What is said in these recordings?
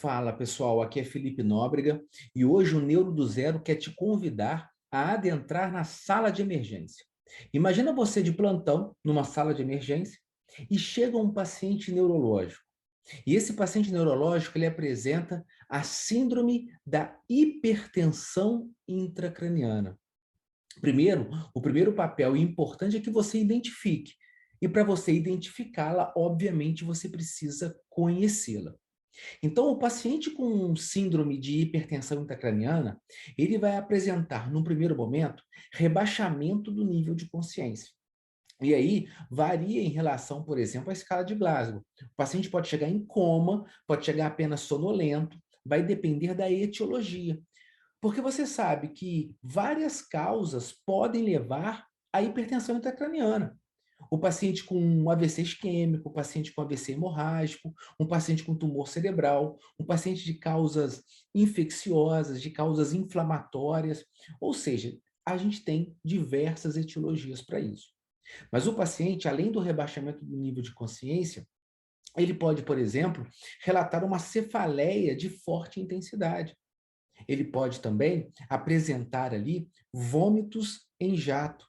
Fala pessoal, aqui é Felipe Nóbrega e hoje o Neuro do Zero quer te convidar a adentrar na sala de emergência. Imagina você de plantão numa sala de emergência e chega um paciente neurológico. E esse paciente neurológico ele apresenta a síndrome da hipertensão intracraniana. Primeiro, o primeiro papel importante é que você identifique. E para você identificá-la, obviamente, você precisa conhecê-la. Então, o paciente com síndrome de hipertensão intracraniana, ele vai apresentar, num primeiro momento, rebaixamento do nível de consciência. E aí, varia em relação, por exemplo, à escala de Glasgow. O paciente pode chegar em coma, pode chegar apenas sonolento, vai depender da etiologia. Porque você sabe que várias causas podem levar à hipertensão intracraniana. O paciente com um AVC isquêmico, o paciente com AVC hemorrágico, um paciente com tumor cerebral, um paciente de causas infecciosas, de causas inflamatórias. Ou seja, a gente tem diversas etiologias para isso. Mas o paciente, além do rebaixamento do nível de consciência, ele pode, por exemplo, relatar uma cefaleia de forte intensidade. Ele pode também apresentar ali vômitos em jato,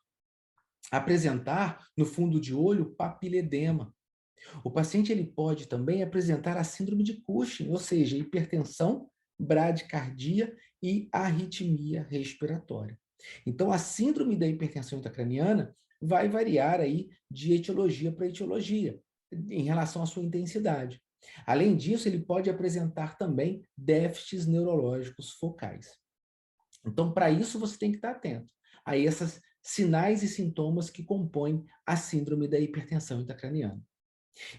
apresentar no fundo de olho papiledema. O paciente ele pode também apresentar a síndrome de Cushing, ou seja, hipertensão, bradicardia e arritmia respiratória. Então, a síndrome da hipertensão intracraniana vai variar aí de etiologia para etiologia, em relação à sua intensidade. Além disso, ele pode apresentar também déficits neurológicos focais. Então, para isso, você tem que estar atento a esses sinais e sintomas que compõem a síndrome da hipertensão intracraniana.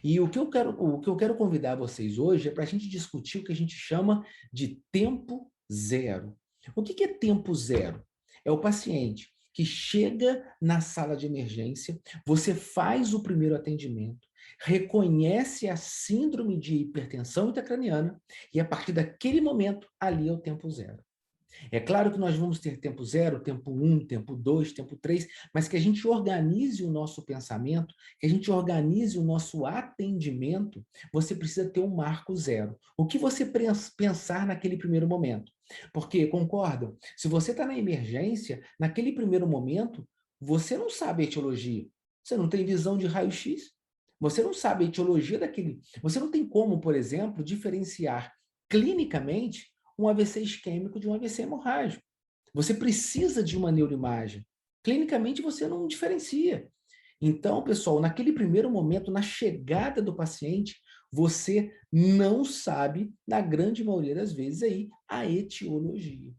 E o que eu quero convidar vocês hoje é para a gente discutir o que a gente chama de tempo zero. O que é tempo zero? É o paciente que chega na sala de emergência, você faz o primeiro atendimento, reconhece a síndrome de hipertensão intracraniana e a partir daquele momento, ali é o tempo zero. É claro que nós vamos ter tempo zero, tempo um, tempo 2, tempo 3, mas que a gente organize o nosso pensamento, que a gente organize o nosso atendimento, você precisa ter um marco zero. O que você pensar naquele primeiro momento? Porque, concordam? Se você está na emergência, naquele primeiro momento, você não sabe a etiologia. Você não tem visão de raio-x. Você não sabe a etiologia daquele. Você não tem como, por exemplo, diferenciar clinicamente um AVC isquêmico de um AVC hemorrágico. Você precisa de uma neuroimagem. Clinicamente, você não diferencia. Então, pessoal, naquele primeiro momento, na chegada do paciente, você não sabe, na grande maioria das vezes, aí, a etiologia.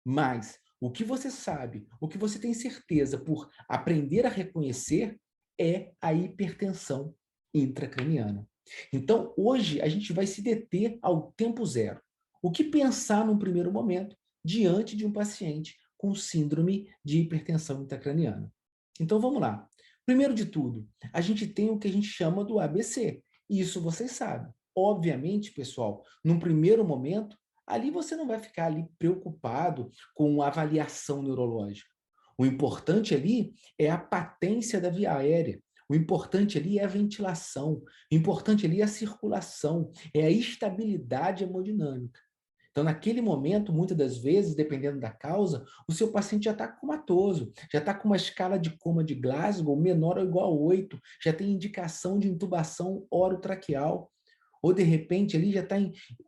Mas o que você sabe, o que você tem certeza por aprender a reconhecer é a hipertensão intracraniana. Então, hoje, a gente vai se deter ao tempo zero. O que pensar num primeiro momento diante de um paciente com síndrome de hipertensão intracraniana? Então, vamos lá. Primeiro de tudo, a gente tem o que a gente chama do ABC. Isso vocês sabem. Obviamente, pessoal, num primeiro momento, ali você não vai ficar ali preocupado com a avaliação neurológica. O importante ali é a patência da via aérea. O importante ali é a ventilação. O importante ali é a circulação, é a estabilidade hemodinâmica. Então, naquele momento, muitas das vezes, dependendo da causa, o seu paciente já está comatoso, já está com uma escala de coma de Glasgow menor ou igual a 8, já tem indicação de intubação orotraqueal, ou de repente ele já está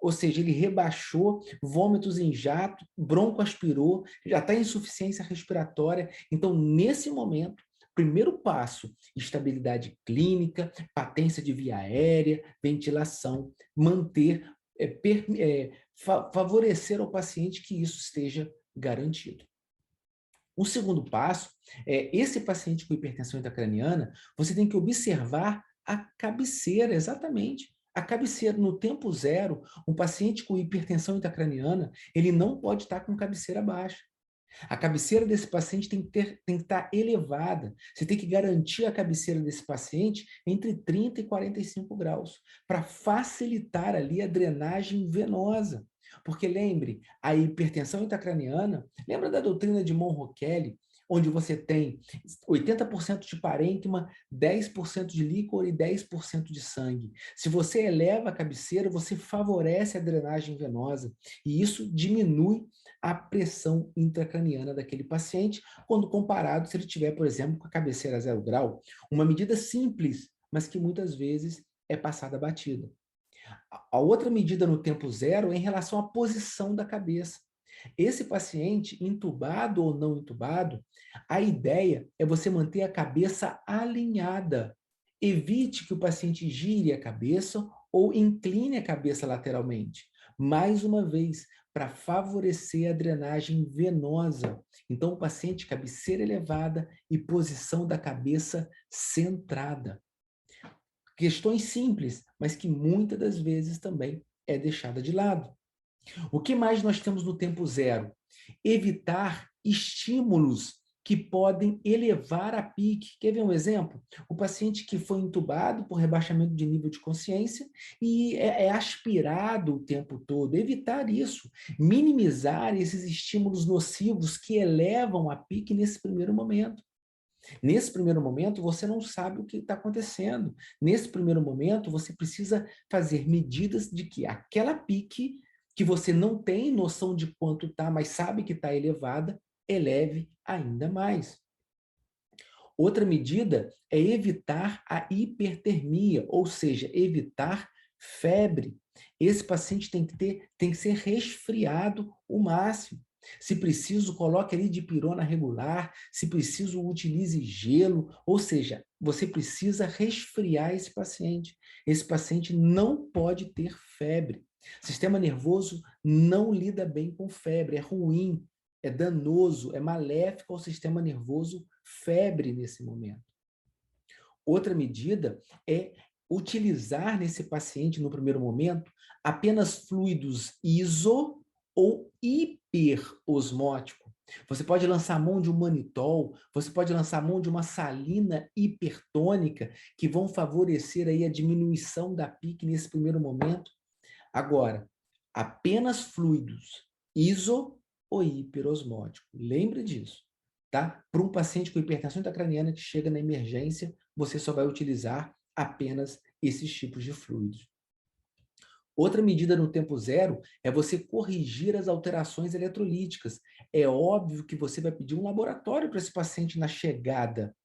ou seja, ele rebaixou, vômitos em jato, broncoaspirou, já está em insuficiência respiratória. Então, nesse momento, primeiro passo, estabilidade clínica, patência de via aérea, ventilação, manter, favorecer ao paciente que isso esteja garantido. O segundo passo é, esse paciente com hipertensão intracraniana, você tem que observar a cabeceira, exatamente. A cabeceira, no tempo zero, um paciente com hipertensão intracraniana, ele não pode estar com cabeceira baixa. A cabeceira desse paciente tem que estar elevada. Você tem que garantir a cabeceira desse paciente entre 30 e 45 graus, para facilitar ali a drenagem venosa. Porque lembre, a hipertensão intracraniana, lembra da doutrina de Monro-Kelly? onde você tem 80% de parênquima, 10% de líquor e 10% de sangue. Se você eleva a cabeceira, você favorece a drenagem venosa e isso diminui a pressão intracraniana daquele paciente, quando comparado se ele tiver, por exemplo, com a cabeceira 0 grau. Uma medida simples, mas que muitas vezes é passada batida. A outra medida no tempo zero é em relação à posição da cabeça. Esse paciente, intubado ou não intubado, a ideia é você manter a cabeça alinhada. Evite que o paciente gire a cabeça ou incline a cabeça lateralmente. Mais uma vez, para favorecer a drenagem venosa. Então, o paciente cabeceira elevada e posição da cabeça centrada. Questões simples, mas que muitas das vezes também é deixada de lado. O que mais nós temos no tempo zero? Evitar estímulos que podem elevar a pique. Quer ver um exemplo? O paciente que foi entubado por rebaixamento de nível de consciência e é aspirado o tempo todo. Evitar isso. Minimizar esses estímulos nocivos que elevam a pique nesse primeiro momento. Nesse primeiro momento, você não sabe o que está acontecendo. Nesse primeiro momento, você precisa fazer medidas de que aquela pique, que você não tem noção de quanto está, mas sabe que está elevada, eleve ainda mais. Outra medida é evitar a hipertermia, ou seja, evitar febre. Esse paciente tem que ser resfriado o máximo. Se preciso, coloque ali dipirona regular, se preciso, utilize gelo, ou seja, você precisa resfriar esse paciente. Esse paciente não pode ter febre. Sistema nervoso não lida bem com febre, é ruim, é danoso, é maléfico ao sistema nervoso febre nesse momento. Outra medida é utilizar nesse paciente, no primeiro momento, apenas fluidos iso ou hiperosmótico. Você pode lançar a mão de um manitol, você pode lançar a mão de uma salina hipertônica, que vão favorecer aí a diminuição da pique nesse primeiro momento. Agora, apenas fluidos iso ou hiperosmótico. Lembre disso, tá? Para um paciente com hipertensão intracraniana que chega na emergência, você só vai utilizar apenas esses tipos de fluidos. Outra medida no tempo zero é você corrigir as alterações eletrolíticas. É óbvio que você vai pedir um laboratório para esse paciente na chegada.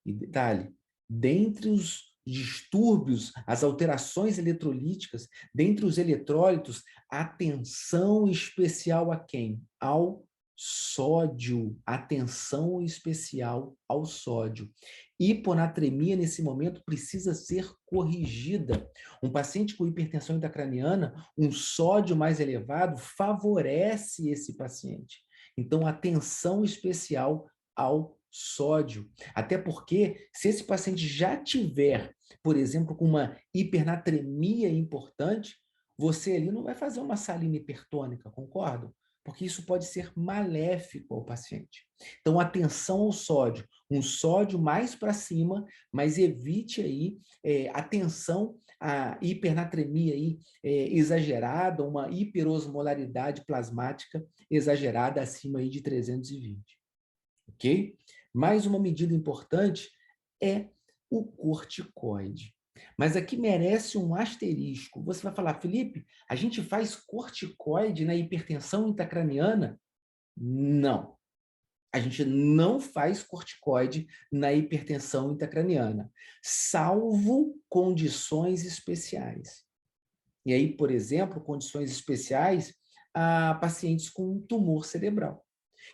E detalhe, dentre os distúrbios, as alterações eletrolíticas, dentre os eletrólitos, atenção especial a quem? Ao sódio. Atenção especial ao sódio. Hiponatremia, nesse momento, precisa ser corrigida. Um paciente com hipertensão intracraniana, um sódio mais elevado, favorece esse paciente. Então, atenção especial ao sódio. Até porque, se esse paciente já tiver, por exemplo, com uma hipernatremia importante, você ali não vai fazer uma salina hipertônica, concordam? Porque isso pode ser maléfico ao paciente. Então, atenção ao sódio. Um sódio mais para cima, mas evite aí atenção à hipernatremia aí, exagerada, uma hiperosmolaridade plasmática exagerada acima aí de 320. Ok? Mais uma medida importante é o corticoide. Mas aqui merece um asterisco. Você vai falar, Felipe, a gente faz corticoide na hipertensão intracraniana? Não. A gente não faz corticoide na hipertensão intracraniana, salvo condições especiais. E aí, por exemplo, condições especiais a pacientes com tumor cerebral,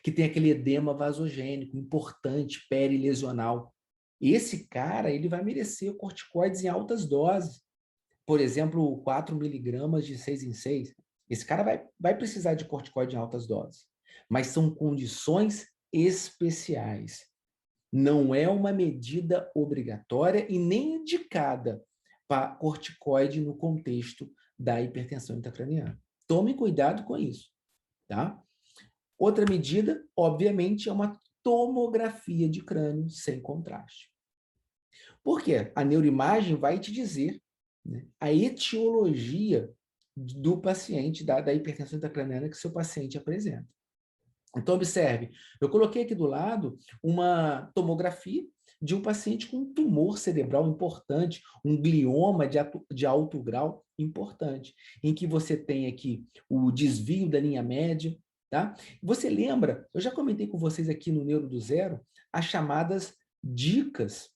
que tem aquele edema vasogênico importante, perilesional. Esse cara, ele vai merecer corticoides em altas doses. Por exemplo, 4 miligramas de 6 em 6. Esse cara vai precisar de corticoide em altas doses. Mas são condições especiais. Não é uma medida obrigatória e nem indicada para corticoide no contexto da hipertensão intracraniana. Tome cuidado com isso, tá? Outra medida, obviamente, é uma tomografia de crânio sem contraste. Por quê? A neuroimagem vai te dizer, né, a etiologia do paciente, da hipertensão intracraniana que seu paciente apresenta. Então, observe, eu coloquei aqui do lado uma tomografia de um paciente com um tumor cerebral importante, um glioma de alto grau importante, em que você tem aqui o desvio da linha média, tá? Você lembra, eu já comentei com vocês aqui no Neuro do Zero, as chamadas dicas.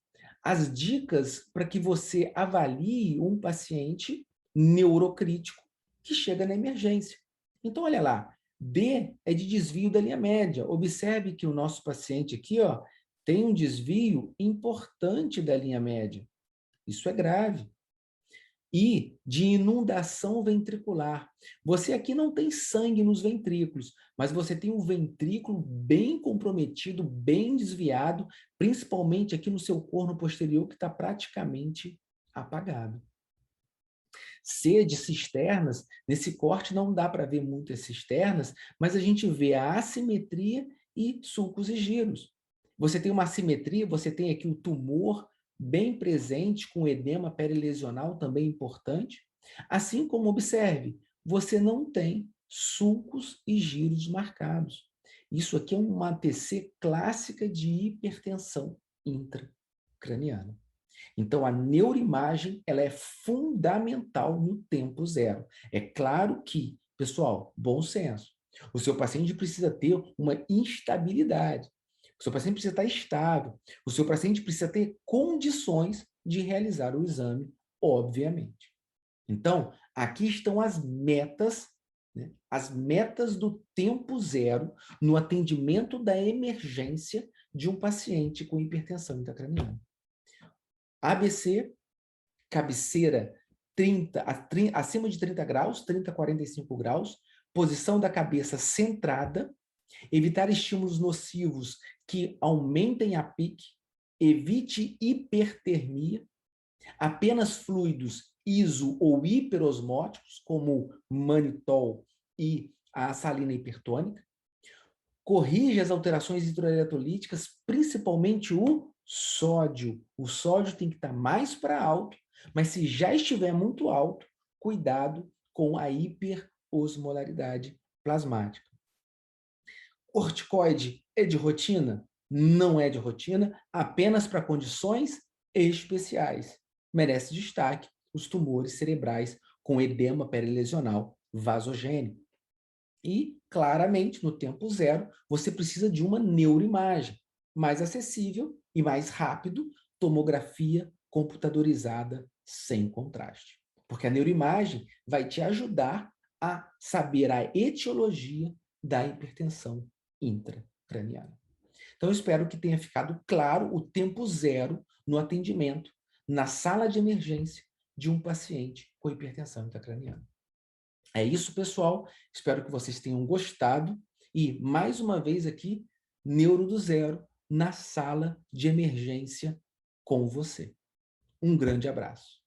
As dicas para que você avalie um paciente neurocrítico que chega na emergência. Então, olha lá, D é de desvio da linha média. Observe que o nosso paciente aqui, ó, tem um desvio importante da linha média. Isso é grave. E de inundação ventricular. Você aqui não tem sangue nos ventrículos, mas você tem um ventrículo bem comprometido, bem desviado, principalmente aqui no seu corno posterior, que está praticamente apagado. C de cisternas, nesse corte não dá para ver muitas cisternas, mas a gente vê a assimetria e sulcos e giros. Você tem uma assimetria, você tem aqui o tumor bem presente, com edema perilesional também importante. Assim como, observe, você não tem sulcos e giros marcados. Isso aqui é uma ATC clássica de hipertensão intracraniana. Então, a neuroimagem ela é fundamental no tempo zero. É claro que, pessoal, bom senso. O seu paciente precisa ter uma instabilidade. O seu paciente precisa estar estável. O seu paciente precisa ter condições de realizar o exame, obviamente. Então, aqui estão as metas, né? As metas do tempo zero no atendimento da emergência de um paciente com hipertensão intracraniana. ABC, cabeceira 30, acima de 30 graus, 30 a 45 graus, posição da cabeça centrada, evitar estímulos nocivos que aumentem a pique, evite hipertermia, apenas fluidos iso ou hiperosmóticos, como manitol e a salina hipertônica, corrige as alterações hidroeletrolíticas, principalmente o sódio. O sódio tem que estar mais para alto, mas se já estiver muito alto, cuidado com a hiperosmolaridade plasmática. Corticoide é de rotina? Não é de rotina, apenas para condições especiais. Merece destaque os tumores cerebrais com edema perilesional vasogênico. E, claramente, no tempo zero, você precisa de uma neuroimagem mais acessível e mais rápido, tomografia computadorizada sem contraste. Porque a neuroimagem vai te ajudar a saber a etiologia da hipertensão intracraniana. Então, eu espero que tenha ficado claro o tempo zero no atendimento na sala de emergência de um paciente com hipertensão intracraniana. É isso, pessoal. Espero que vocês tenham gostado. E, mais uma vez aqui, Neuro do Zero, na sala de emergência com você. Um grande abraço.